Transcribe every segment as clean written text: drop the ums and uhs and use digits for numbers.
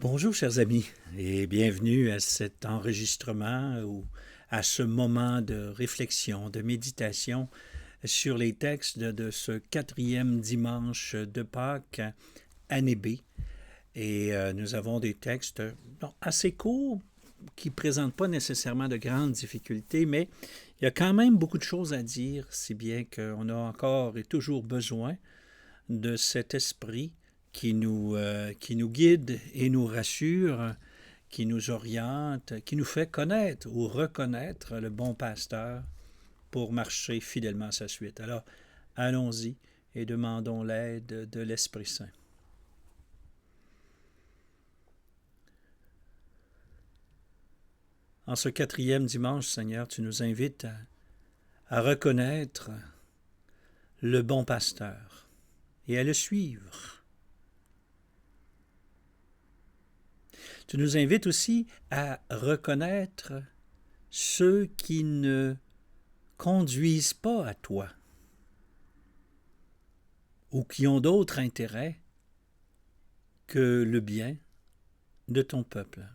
Bonjour chers amis et bienvenue à cet enregistrement ou à ce moment de réflexion, de méditation sur les textes de ce quatrième dimanche de Pâques, année B. Et nous avons des textes assez courts qui ne présentent pas nécessairement de grandes difficultés, mais il y a quand même beaucoup de choses à dire, si bien qu'on a encore et toujours besoin de cet esprit qui nous guide et nous rassure, qui nous oriente, qui nous fait connaître ou reconnaître le bon pasteur pour marcher fidèlement à sa suite. Alors, allons-y et demandons l'aide de l'Esprit Saint. En ce quatrième dimanche, Seigneur, tu nous invites à reconnaître le bon pasteur et à le suivre. Tu nous invites aussi à reconnaître ceux qui ne conduisent pas à toi ou qui ont d'autres intérêts que le bien de ton peuple.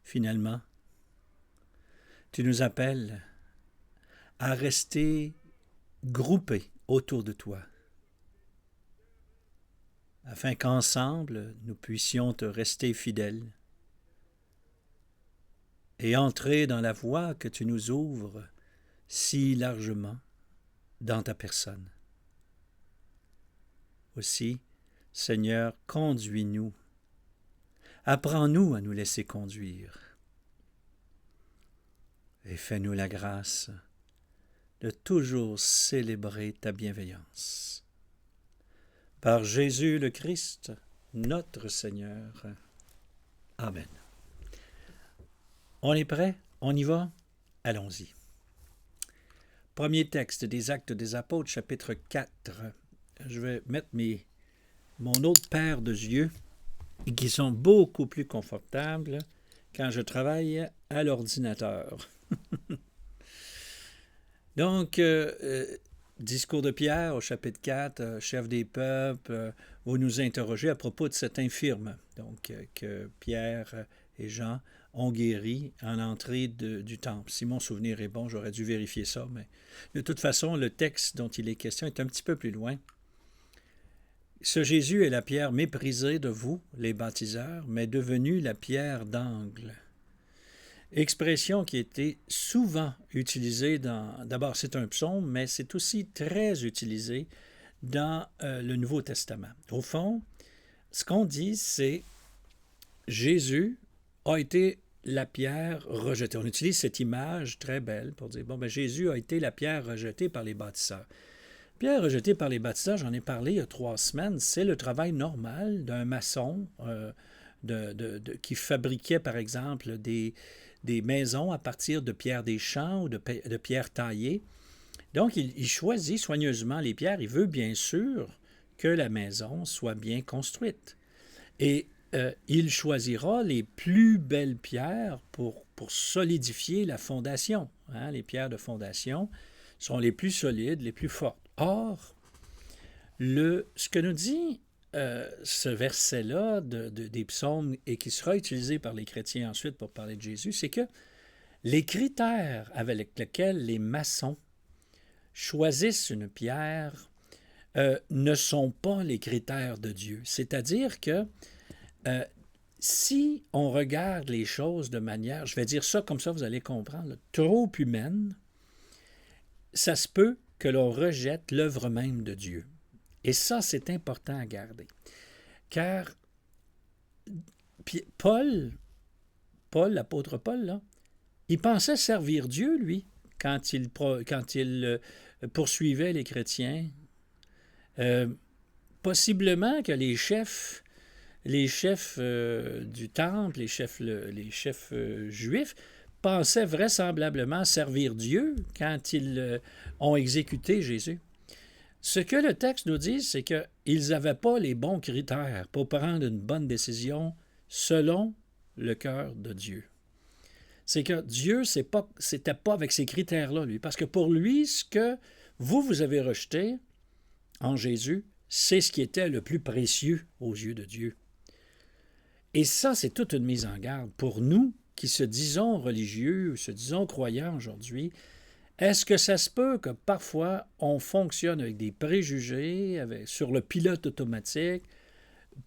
Finalement, tu nous appelles à rester groupés autour de toi, afin qu'ensemble nous puissions te rester fidèles et entrer dans la voie que tu nous ouvres si largement dans ta personne. Aussi, Seigneur, conduis-nous, apprends-nous à nous laisser conduire et fais-nous la grâce de toujours célébrer ta bienveillance. Par Jésus le Christ, notre Seigneur. Amen. On est prêt? On y va? Allons-y. Premier texte des Actes des Apôtres, chapitre 4. Je vais mettre mon autre paire de yeux, qui sont beaucoup plus confortables quand je travaille à l'ordinateur. Donc, discours de Pierre au chapitre 4, chef des peuples, vous nous interrogez à propos de cet infirme, donc que Pierre et Jean ont guéri en entrée du temple. Si mon souvenir est bon, j'aurais dû vérifier ça, mais de toute façon, le texte dont il est question est un petit peu plus loin. Ce Jésus est la pierre méprisée de vous, les baptiseurs, mais devenue la pierre d'angle. Expression qui a été souvent utilisée d'abord c'est un psaume, mais c'est aussi très utilisé dans le Nouveau Testament. Au fond, ce qu'on dit, c'est Jésus a été la pierre rejetée. On utilise cette image très belle pour dire, Jésus a été la pierre rejetée par les bâtisseurs. Pierre rejetée par les bâtisseurs, j'en ai parlé il y a 3 semaines, c'est le travail normal d'un maçon qui fabriquait, par exemple, des maisons à partir de pierres des champs ou de pierres taillées. Donc, il choisit soigneusement les pierres. Il veut bien sûr que la maison soit bien construite. Et il choisira les plus belles pierres pour solidifier la fondation. Les pierres de fondation sont les plus solides, les plus fortes. Or, ce que nous dit ce verset-là des psaumes et qui sera utilisé par les chrétiens ensuite pour parler de Jésus, c'est que les critères avec lesquels les maçons choisissent une pierre ne sont pas les critères de Dieu. C'est-à-dire que si on regarde les choses de manière, je vais dire ça comme ça, vous allez comprendre, trop humaine, ça se peut que l'on rejette l'œuvre même de Dieu. Et ça, c'est important à garder. Car Paul, l'apôtre Paul, là, il pensait servir Dieu, lui, quand il poursuivait les chrétiens. Possiblement que les chefs du temple, les chefs juifs, pensaient vraisemblablement servir Dieu quand ils ont exécuté Jésus. Ce que le texte nous dit, c'est qu'ils n'avaient pas les bons critères pour prendre une bonne décision selon le cœur de Dieu. C'est que Dieu, c'était pas avec ces critères-là, lui. Parce que pour lui, ce que vous avez rejeté en Jésus, c'est ce qui était le plus précieux aux yeux de Dieu. Et ça, c'est toute une mise en garde. Pour nous qui se disons religieux ou se disons croyants aujourd'hui, est-ce que ça se peut que parfois on fonctionne avec des préjugés, sur le pilote automatique,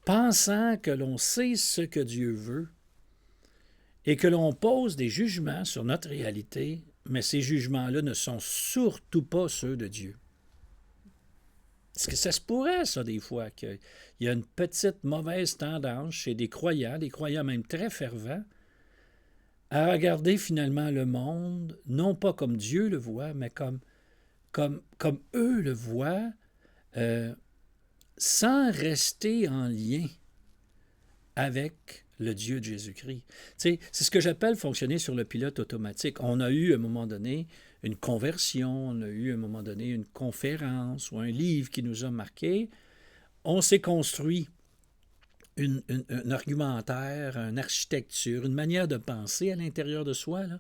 pensant que l'on sait ce que Dieu veut et que l'on pose des jugements sur notre réalité, mais ces jugements-là ne sont surtout pas ceux de Dieu? Est-ce que ça se pourrait, ça, des fois, qu'il y a une petite mauvaise tendance chez des croyants même très fervents, à regarder finalement le monde, non pas comme Dieu le voit, mais comme eux le voient, sans rester en lien avec le Dieu de Jésus-Christ. Tu sais, c'est ce que j'appelle fonctionner sur le pilote automatique. On a eu à un moment donné une conversion, on a eu à un moment donné une conférence ou un livre qui nous a marqués. On s'est construit un argumentaire, une architecture, une manière de penser à l'intérieur de soi. Là.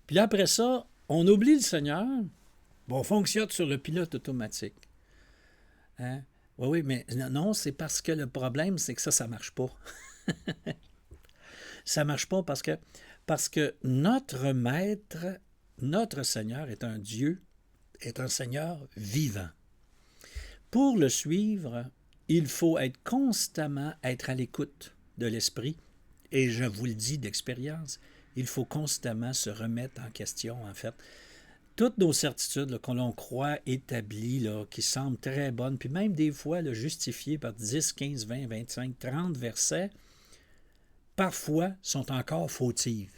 Puis là, après ça, on oublie le Seigneur, on fonctionne sur le pilote automatique. Hein? Oui, mais non, c'est parce que le problème, c'est que ça ne marche pas. Ça ne marche pas parce que notre Maître, notre Seigneur est un Dieu, est un Seigneur vivant. Pour le suivre, il faut constamment être à l'écoute de l'Esprit. Et je vous le dis d'expérience, il faut constamment se remettre en question, en fait. Toutes nos certitudes là, qu'on croit établies, là, qui semblent très bonnes, puis même des fois là, justifiées par 10, 15, 20, 25, 30 versets, parfois sont encore fautives.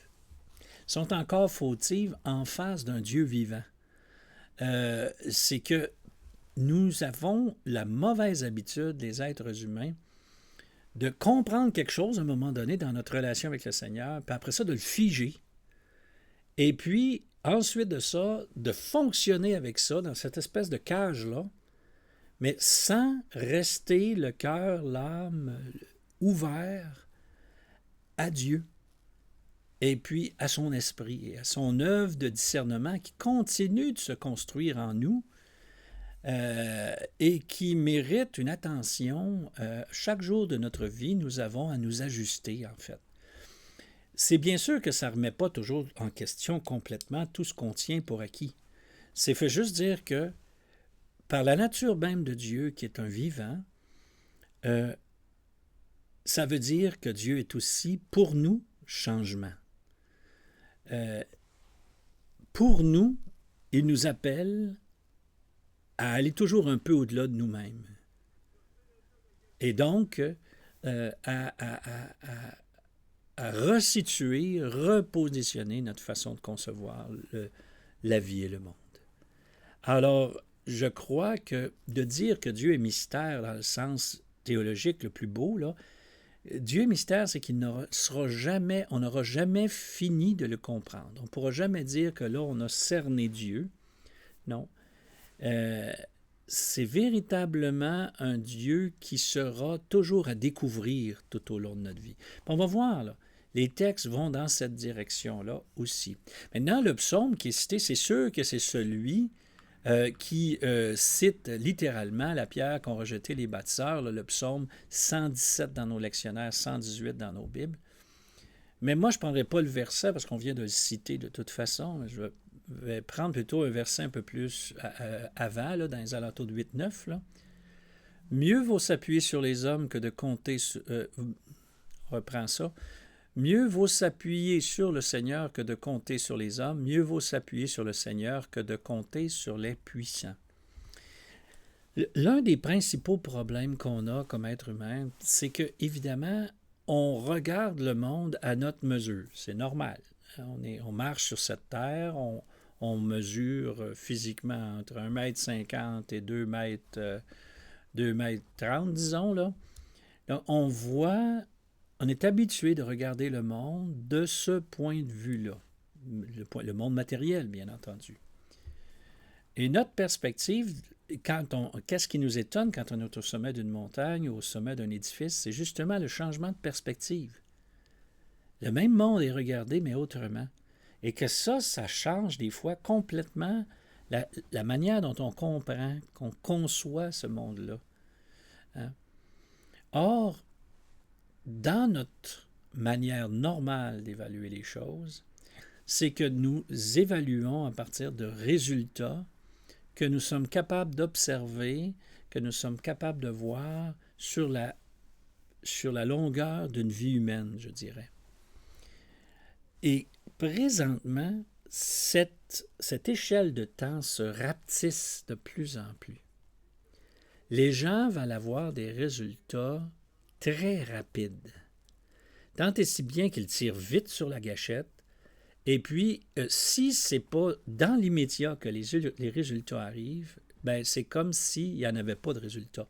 Sont encore fautives en face d'un Dieu vivant. C'est que nous avons la mauvaise habitude, les êtres humains, de comprendre quelque chose à un moment donné dans notre relation avec le Seigneur, puis après ça, de le figer. Et puis, ensuite de ça, de fonctionner avec ça, dans cette espèce de cage-là, mais sans rester le cœur, l'âme ouvert à Dieu. Et puis à son esprit et à son œuvre de discernement qui continue de se construire en nous et qui mérite une attention. Chaque jour de notre vie, nous avons à nous ajuster, en fait. C'est bien sûr que ça ne remet pas toujours en question complètement tout ce qu'on tient pour acquis. C'est fait juste dire que, par la nature même de Dieu, qui est un vivant, ça veut dire que Dieu est aussi, pour nous, changement. Pour nous, il nous appelle à aller toujours un peu au-delà de nous-mêmes. Et donc, à resituer, repositionner notre façon de concevoir la vie et le monde. Alors, je crois que de dire que Dieu est mystère dans le sens théologique le plus beau, là, Dieu est mystère, c'est qu'il on n'aura jamais fini de le comprendre. On ne pourra jamais dire que là, on a cerné Dieu. Non. C'est véritablement un Dieu qui sera toujours à découvrir tout au long de notre vie. Puis on va voir, là, les textes vont dans cette direction-là aussi. Maintenant, le psaume qui est cité, c'est sûr que c'est celui qui cite littéralement la pierre qu'ont rejetée les bâtisseurs, là, le psaume 117 dans nos lectionnaires, 118 dans nos Bibles. Mais moi, je ne prendrai pas le verset parce qu'on vient de le citer de toute façon. Je vais prendre plutôt un verset un peu plus avant, là, dans les alentours de 8-9. Là. Mieux vaut s'appuyer sur les hommes que de compter sur... reprends ça. Mieux vaut s'appuyer sur le Seigneur que de compter sur les hommes. Mieux vaut s'appuyer sur le Seigneur que de compter sur les puissants. L'un des principaux problèmes qu'on a comme être humain, c'est que, évidemment, on regarde le monde à notre mesure. C'est normal. On marche sur cette terre, on mesure physiquement entre 1,50 m et 2,30 m, disons. Là. Donc, on est habitué de regarder le monde de ce point de vue-là. Le monde matériel, bien entendu. Et notre perspective, qu'est-ce qui nous étonne quand on est au sommet d'une montagne ou au sommet d'un édifice, c'est justement le changement de perspective. Le même monde est regardé, mais autrement. Et que ça change des fois complètement la manière dont on comprend, qu'on conçoit ce monde-là. hein. Or, dans notre manière normale d'évaluer les choses, c'est que nous évaluons à partir de résultats que nous sommes capables d'observer, que nous sommes capables de voir sur la longueur d'une vie humaine, je dirais. Et présentement, cette échelle de temps se rapetisse de plus en plus. Les gens veulent avoir des résultats très rapides. Tant et si bien qu'ils tirent vite sur la gâchette. Et puis, si ce n'est pas dans l'immédiat que les résultats arrivent, ben c'est comme s'il n'y en avait pas de résultats.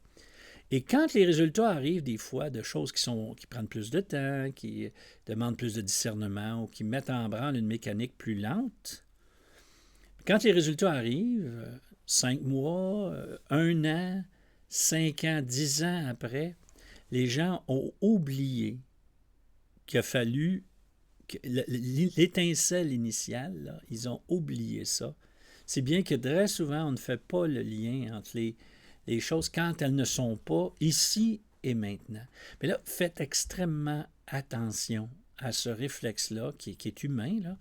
Et quand les résultats arrivent des fois de choses qui prennent plus de temps, qui demandent plus de discernement ou qui mettent en branle une mécanique plus lente, quand les résultats arrivent, 5 mois, 1 an, 5 ans, 10 ans après, les gens ont oublié qu'il a fallu l'étincelle initiale, là, ils ont oublié ça. C'est bien que très souvent, on ne fait pas le lien entre les choses quand elles ne sont pas ici et maintenant. Mais là, faites extrêmement attention à ce réflexe-là, qui est humain, là,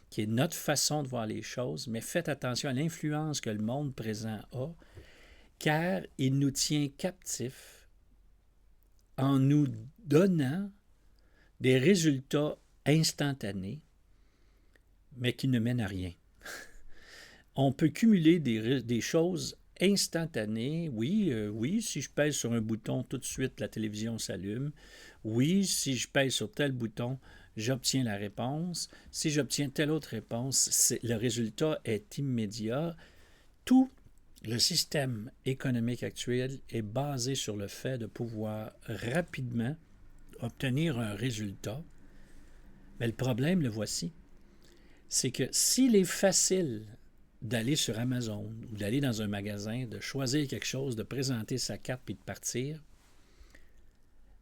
qui est notre façon de voir les choses, mais faites attention à l'influence que le monde présent a, car il nous tient captifs en nous donnant des résultats instantanés, mais qui ne mènent à rien. On peut cumuler des choses instantanées. Oui, si je pèse sur un bouton, tout de suite, la télévision s'allume. Oui, si je pèse sur tel bouton, j'obtiens la réponse. Si j'obtiens telle autre réponse, le résultat est immédiat. Tout le système économique actuel est basé sur le fait de pouvoir rapidement obtenir un résultat. Mais le problème, le voici, c'est que s'il est facile d'aller sur Amazon ou d'aller dans un magasin, de choisir quelque chose, de présenter sa carte puis de partir,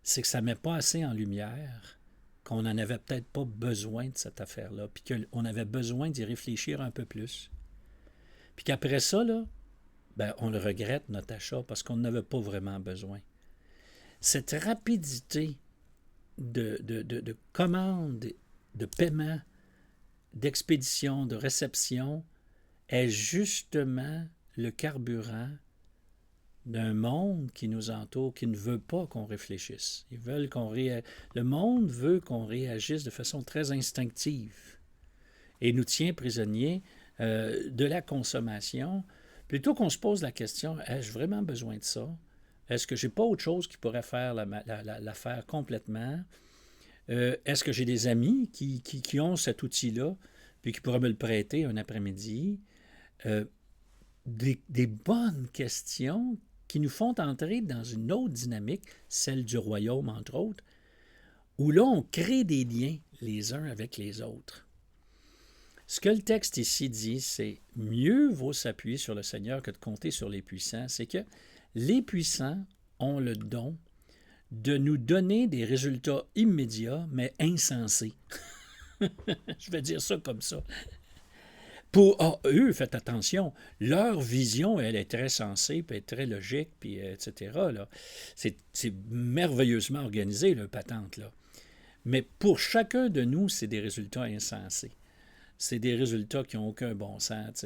c'est que ça ne met pas assez en lumière qu'on n'en avait peut-être pas besoin de cette affaire-là, puis qu'on avait besoin d'y réfléchir un peu plus. Puis qu'après ça, là, ben, on le regrette, notre achat, parce qu'on n'avait pas vraiment besoin. Cette rapidité de commande, de paiement, d'expédition, de réception, est justement le carburant d'un monde qui nous entoure, qui ne veut pas qu'on réfléchisse. Le monde veut qu'on réagisse de façon très instinctive et nous tient prisonniers de la consommation, plutôt qu'on se pose la question, ai-je vraiment besoin de ça? Est-ce que j'ai pas autre chose qui pourrait faire l'affaire complètement? Est-ce que j'ai des amis qui ont cet outil-là, puis qui pourraient me le prêter un après-midi? Des bonnes questions qui nous font entrer dans une autre dynamique, celle du royaume, entre autres, où là, on crée des liens les uns avec les autres. Ce que le texte ici dit, c'est « mieux vaut s'appuyer sur le Seigneur que de compter sur les puissants », c'est que les puissants ont le don de nous donner des résultats immédiats, mais insensés. Je vais dire ça comme ça. Pour eux, faites attention, leur vision, elle est très sensée, puis elle est très logique, puis etc. Là. C'est merveilleusement organisé, le patente, là. Mais pour chacun de nous, c'est des résultats insensés. C'est des résultats qui n'ont aucun bon sens.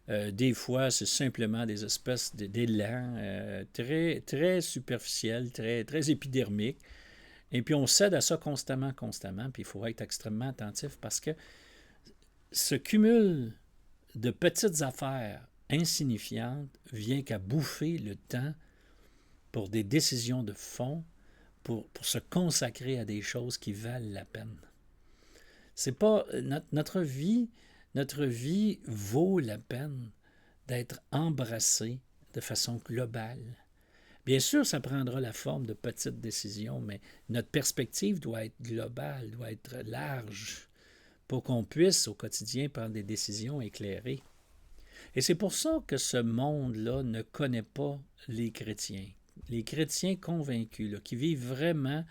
Des fois, c'est simplement des espèces d'élans très, très superficiels, très, très épidermiques. Et puis, on cède à ça constamment. Puis, il faut être extrêmement attentif parce que ce cumul de petites affaires insignifiantes vient qu'à bouffer le temps pour des décisions de fond, pour se consacrer à des choses qui valent la peine. C'est pas notre vie vaut la peine d'être embrassée de façon globale. Bien sûr, ça prendra la forme de petites décisions, mais notre perspective doit être globale, doit être large, pour qu'on puisse au quotidien prendre des décisions éclairées. Et c'est pour ça que ce monde-là ne connaît pas les chrétiens. Les chrétiens convaincus, là, qui vivent vraiment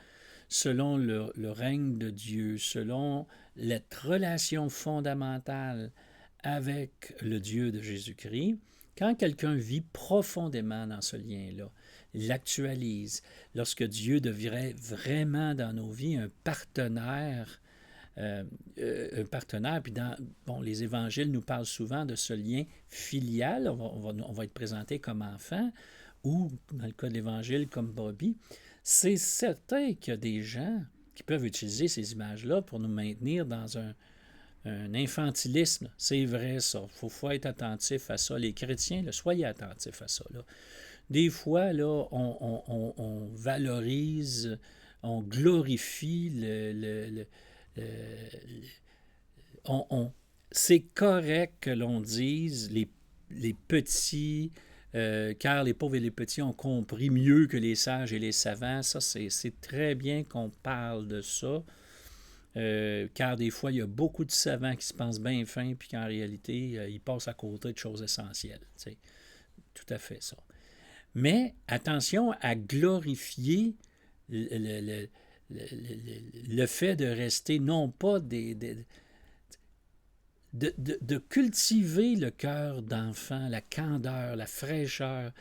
selon le règne de Dieu, selon la relation fondamentale avec le Dieu de Jésus-Christ, quand quelqu'un vit profondément dans ce lien-là, l'actualise, lorsque Dieu devrait vraiment dans nos vies un partenaire, puis les évangiles nous parlent souvent de ce lien filial, on va être présenté comme enfant, ou dans le cas de l'évangile comme brebis. C'est certain qu'il y a des gens qui peuvent utiliser ces images-là pour nous maintenir dans un infantilisme. C'est vrai, ça. Il faut être attentif à ça. Les chrétiens, là, soyez attentifs à ça. Là. Des fois, là, on valorise, on glorifie c'est correct que l'on dise les petits, car les pauvres et les petits ont compris mieux que les sages et les savants. Ça, c'est très bien qu'on parle de ça. Car des fois, il y a beaucoup de savants qui se pensent bien fins, puis qu'en réalité, ils passent à côté de choses essentielles. C'est tout à fait ça. Mais attention à glorifier le fait de rester, non pas de cultiver le cœur d'enfant, la candeur, la fraîcheur,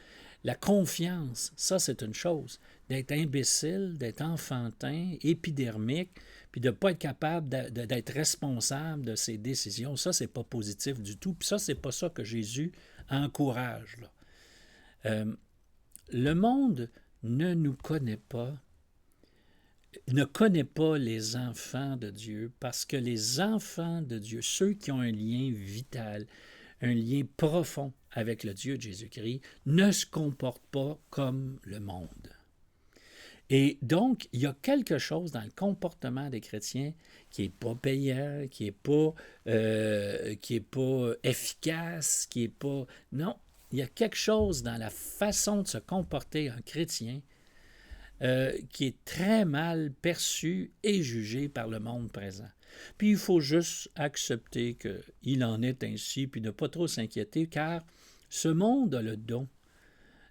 la confiance. Ça, c'est une chose. D'être imbécile, d'être enfantin, épidermique, puis de ne pas être capable d'être responsable de ses décisions, ça, c'est pas positif du tout. Puis ça, c'est pas ça que Jésus encourage. Là. Le monde ne nous connaît pas, ne connaît pas les enfants de Dieu, parce que les enfants de Dieu, ceux qui ont un lien vital, un lien profond avec le Dieu de Jésus-Christ, ne se comportent pas comme le monde. Et donc, il y a quelque chose dans le comportement des chrétiens qui n'est pas payant, qui n'est pas efficace, qui n'est pas... Non, il y a quelque chose dans la façon de se comporter un chrétien qui est très mal perçu et jugé par le monde présent. Puis il faut juste accepter qu'il en est ainsi, puis ne pas trop s'inquiéter, car ce monde a le don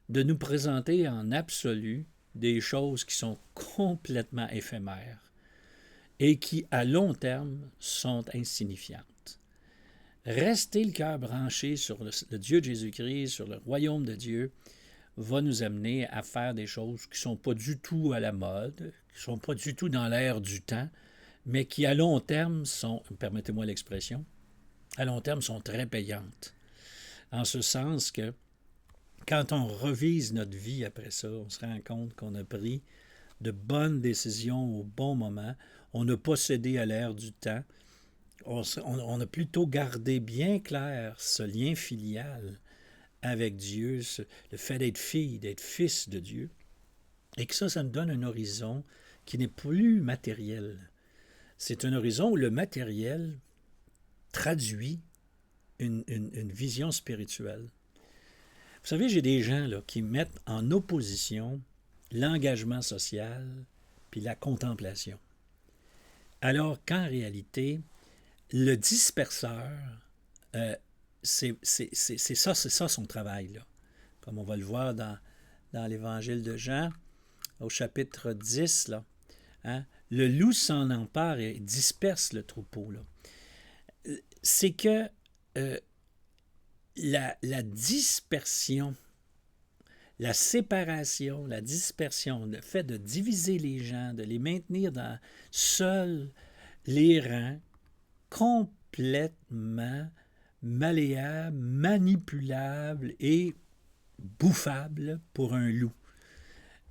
de nous présenter en absolu des choses qui sont complètement éphémères et qui, à long terme, sont insignifiantes. Rester le cœur branché sur le Dieu de Jésus-Christ, sur le royaume de Dieu, va nous amener à faire des choses qui ne sont pas du tout à la mode, qui ne sont pas du tout dans l'air du temps, mais qui, à long terme, sont, permettez-moi l'expression, à long terme, sont très payantes. En ce sens que, quand on revise notre vie après ça, on se rend compte qu'on a pris de bonnes décisions au bon moment, on n'a pas cédé à l'air du temps, on a plutôt gardé bien clair ce lien filial avec Dieu, le fait d'être fille, d'être fils de Dieu, et que ça nous donne un horizon qui n'est plus matériel. C'est un horizon où le matériel traduit une vision spirituelle. Vous savez, j'ai des gens là, qui mettent en opposition l'engagement social puis la contemplation. Alors qu'en réalité, le disperseur, c'est ça son travail, là. Comme on va le voir dans l'Évangile de Jean, au chapitre 10, là, hein, le loup s'en empare et disperse le troupeau. Là. C'est que la dispersion, la séparation, la dispersion, le fait de diviser les gens, de les maintenir dans seuls les rangs, complètement malléable, manipulable et bouffable pour un loup.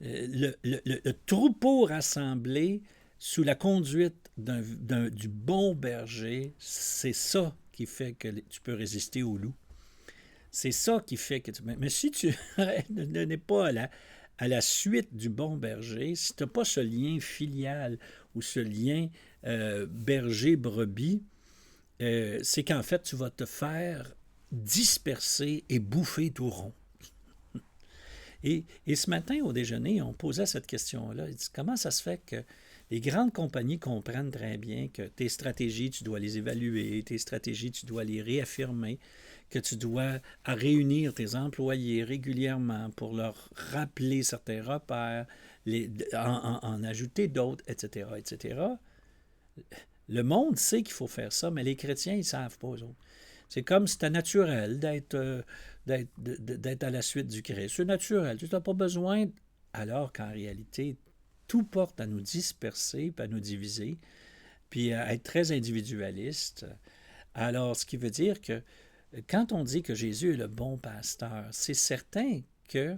Le troupeau rassemblé sous la conduite du bon berger, c'est ça qui fait que tu peux résister au loup. C'est ça qui fait que tu... Mais si tu n'es pas à la suite du bon berger, si tu n'as pas ce lien filial ou ce lien berger-brebis, c'est qu'en fait, tu vas te faire disperser et bouffer tout rond. Et ce matin, au déjeuner, on posait cette question-là. Il dit, comment ça se fait que les grandes compagnies comprennent très bien que tes stratégies, tu dois les évaluer, tes stratégies, tu dois les réaffirmer, que tu dois réunir tes employés régulièrement pour leur rappeler certains repères, en ajouter d'autres, etc., etc. Le monde sait qu'il faut faire ça, mais les chrétiens, ils ne savent pas, eux autres. C'est comme c'était naturel d'être à la suite du Christ. C'est naturel. Tu n'as pas besoin, alors qu'en réalité, tout porte à nous disperser, puis à nous diviser, puis à être très individualiste. Alors, ce qui veut dire que quand on dit que Jésus est le bon pasteur, c'est certain que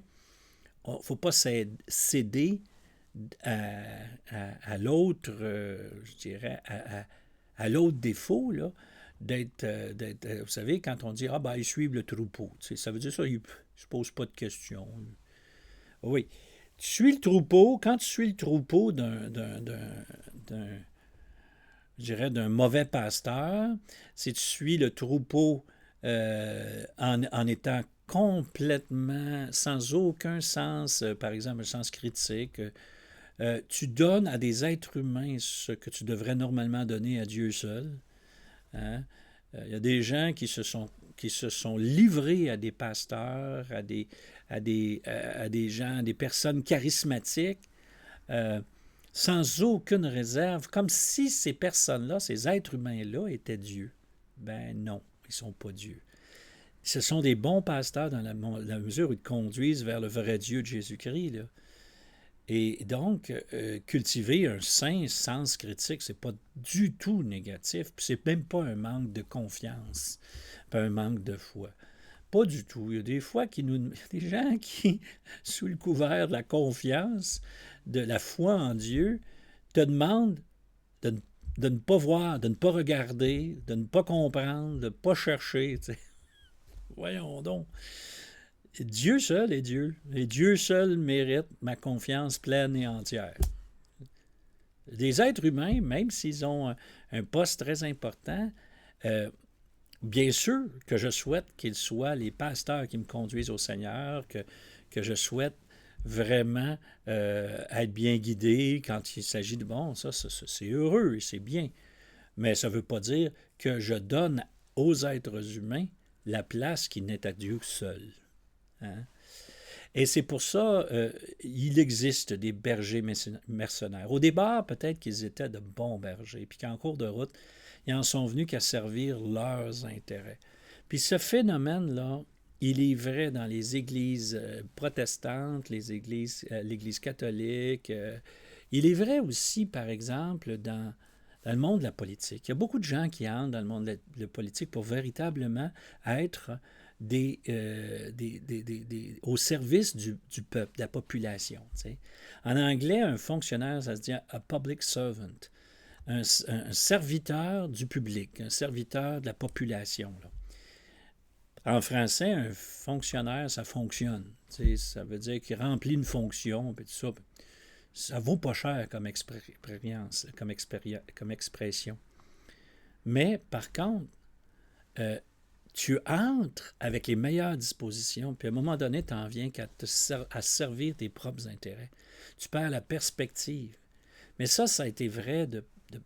ne faut pas céder à l'autre, je dirais, à l'autre défaut, là, vous savez, quand on dit, ah ben, ils suivent le troupeau, tu sais, ça veut dire ça, ils ne se posent pas de questions. Oui, tu suis le troupeau, quand tu suis le troupeau je dirais, d'un mauvais pasteur, si tu suis le troupeau en étant complètement sans aucun sens, par exemple, un sens critique, tu donnes à des êtres humains ce que tu devrais normalement donner à Dieu seul. Hein? Il y a des gens qui se sont livrés à des pasteurs, à des gens, à des personnes charismatiques, sans aucune réserve, comme si ces personnes-là, ces êtres humains-là, étaient Dieu. Ben non, ils ne sont pas Dieu. Ce sont des bons pasteurs dans la mesure où ils conduisent vers le vrai Dieu de Jésus-Christ, là. Et donc, cultiver un sain sens critique, c'est pas du tout négatif, puis c'est même pas un manque de confiance, pas un manque de foi. Pas du tout. Il y a des fois des gens qui, sous le couvert de la confiance, de la foi en Dieu, te demandent de, de ne pas voir, de ne pas regarder, de ne pas comprendre, de ne pas chercher. Tu sais. Voyons donc. Dieu seul est Dieu. Et Dieu seul mérite ma confiance pleine et entière. Des êtres humains, même s'ils ont un poste très important, bien sûr que je souhaite qu'ils soient les pasteurs qui me conduisent au Seigneur, que je souhaite vraiment être bien guidé quand il s'agit de bon, ça c'est heureux et c'est bien. Mais ça ne veut pas dire que je donne aux êtres humains la place qui n'est à Dieu seul. Hein? Et c'est pour ça il existe des bergers mercenaires. Au départ, peut-être qu'ils étaient de bons bergers, puis qu'en cours de route, ils en sont venus qu'à servir leurs intérêts. Puis ce phénomène-là, il est vrai dans les églises protestantes, l'Église catholique. Il est vrai aussi, par exemple, dans le monde de la politique. Il y a beaucoup de gens qui entrent dans le monde de la politique pour véritablement être au service du peuple, de la population. Tu sais. En anglais, un fonctionnaire, ça se dit a public servant, un serviteur du public, un serviteur de la population. Là. En français, un fonctionnaire, ça fonctionne. Tu sais, ça veut dire qu'il remplit une fonction, puis tout ça. Ça vaut pas cher comme expérience, comme expression. Mais, par contre, tu entres avec les meilleures dispositions, puis à un moment donné, tu en viens à servir tes propres intérêts. Tu perds la perspective. Mais ça a été vrai de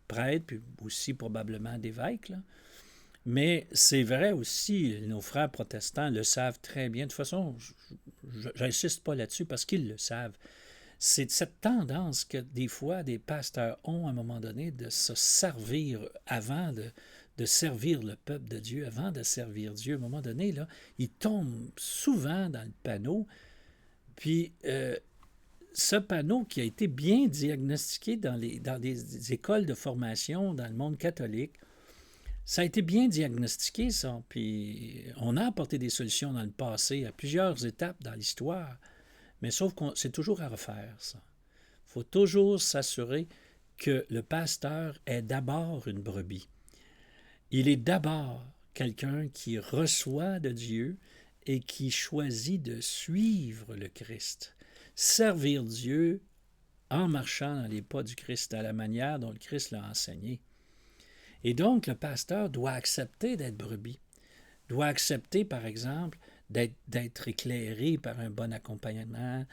prêtres, puis aussi probablement d'évêques. Là. Mais c'est vrai aussi, nos frères protestants le savent très bien. De toute façon, je n'insiste pas là-dessus parce qu'ils le savent. C'est cette tendance que des fois des pasteurs ont à un moment donné de se servir avant de servir le peuple de Dieu, avant de servir Dieu. À un moment donné, là, ils tombent souvent dans le panneau. Puis ce panneau qui a été bien diagnostiqué dans des écoles de formation dans le monde catholique, ça a été bien diagnostiqué, ça. Puis on a apporté des solutions dans le passé, à plusieurs étapes dans l'histoire. Mais sauf que c'est toujours à refaire, ça. Il faut toujours s'assurer que le pasteur est d'abord une brebis. Il est d'abord quelqu'un qui reçoit de Dieu et qui choisit de suivre le Christ. Servir Dieu en marchant dans les pas du Christ, à la manière dont le Christ l'a enseigné. Et donc, le pasteur doit accepter d'être brebis, doit accepter, par exemple, d'être éclairé par un bon accompagnement,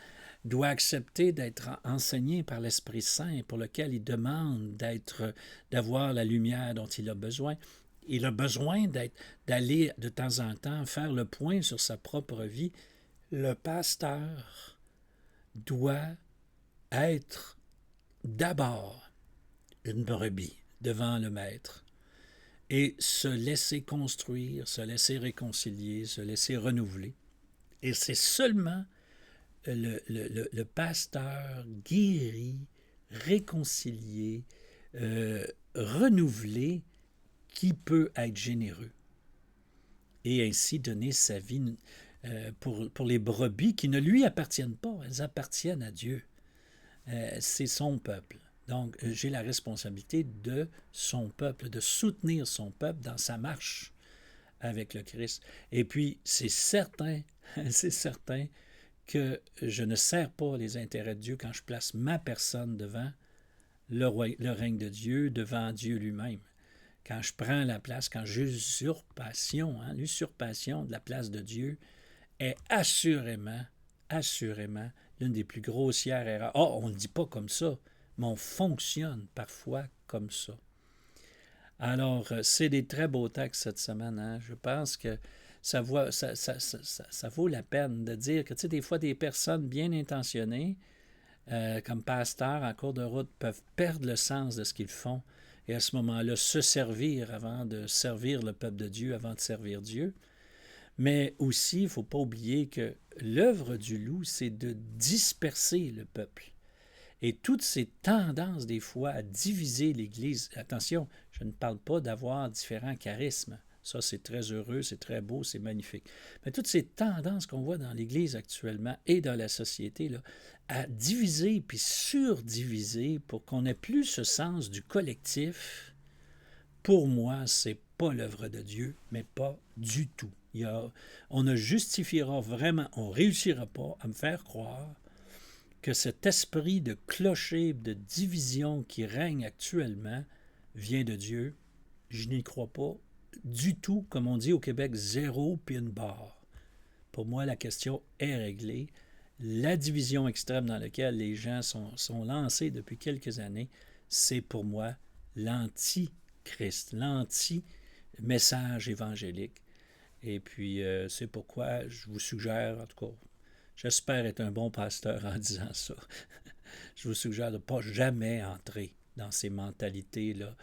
doit accepter d'être enseigné par l'Esprit Saint pour lequel il demande d'avoir la lumière dont il a besoin. Il a besoin d'aller de temps en temps faire le point sur sa propre vie. Le pasteur doit être d'abord une brebis devant le maître et se laisser construire, se laisser réconcilier, se laisser renouveler. Et c'est seulement le pasteur guéri, réconcilié, renouvelé, qui peut être généreux et ainsi donner sa vie pour les brebis qui ne lui appartiennent pas, elles appartiennent à Dieu. C'est son peuple. Donc, j'ai la responsabilité de son peuple, de soutenir son peuple dans sa marche avec le Christ. Et puis, c'est certain, c'est certain que je ne sers pas les intérêts de Dieu quand je place ma personne devant le règne de Dieu, devant Dieu lui-même. Quand je prends la place, quand j'usurpation, l'usurpation de la place de Dieu est assurément l'une des plus grossières erreurs. Oh, on ne le dit pas comme ça, mais on fonctionne parfois comme ça. Alors, c'est des très beaux textes cette semaine. Hein? Je pense que ça vaut la peine de dire que, tu sais, des fois, des personnes bien intentionnées, comme pasteurs en cours de route, peuvent perdre le sens de ce qu'ils font et à ce moment-là, se servir avant de servir le peuple de Dieu, avant de servir Dieu. Mais aussi, il ne faut pas oublier que l'œuvre du loup, c'est de disperser le peuple. Et toutes ces tendances, des fois, à diviser l'Église, attention, je ne parle pas d'avoir différents charismes. Ça, c'est très heureux, c'est très beau, c'est magnifique. Mais toutes ces tendances qu'on voit dans l'Église actuellement et dans la société, là, à diviser puis surdiviser pour qu'on n'ait plus ce sens du collectif, pour moi, c'est pas l'œuvre de Dieu, mais pas du tout. On ne justifiera vraiment, on ne réussira pas à me faire croire que cet esprit de clocher, de division qui règne actuellement vient de Dieu. Je n'y crois pas du tout, comme on dit au Québec, zéro puis une barre. Pour moi, la question est réglée. La division extrême dans laquelle les gens sont lancés depuis quelques années, c'est pour moi l'antichrist, l'anti-message évangélique. Et puis, c'est pourquoi je vous suggère, en tout cas, j'espère être un bon pasteur en disant ça. Je vous suggère de ne pas jamais entrer dans ces mentalités-là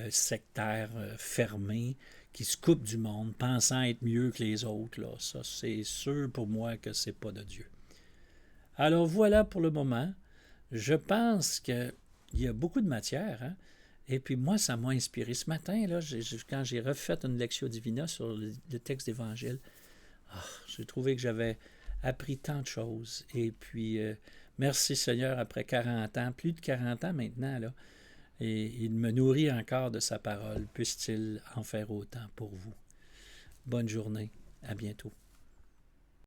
sectaires, fermées, qui se coupent du monde, pensant être mieux que les autres. Là. Ça, c'est sûr pour moi que c'est pas de Dieu. Alors voilà pour le moment. Je pense qu'il y a beaucoup de matière. Hein? Et puis moi, ça m'a inspiré. Ce matin, là, quand j'ai refait une lectio divina sur le texte d'Évangile, j'ai trouvé que j'avais appris tant de choses. Et puis, merci Seigneur, après 40 ans, plus de 40 ans maintenant, là, et il me nourrit encore de sa parole. Puisse-t-il en faire autant pour vous. Bonne journée. À bientôt.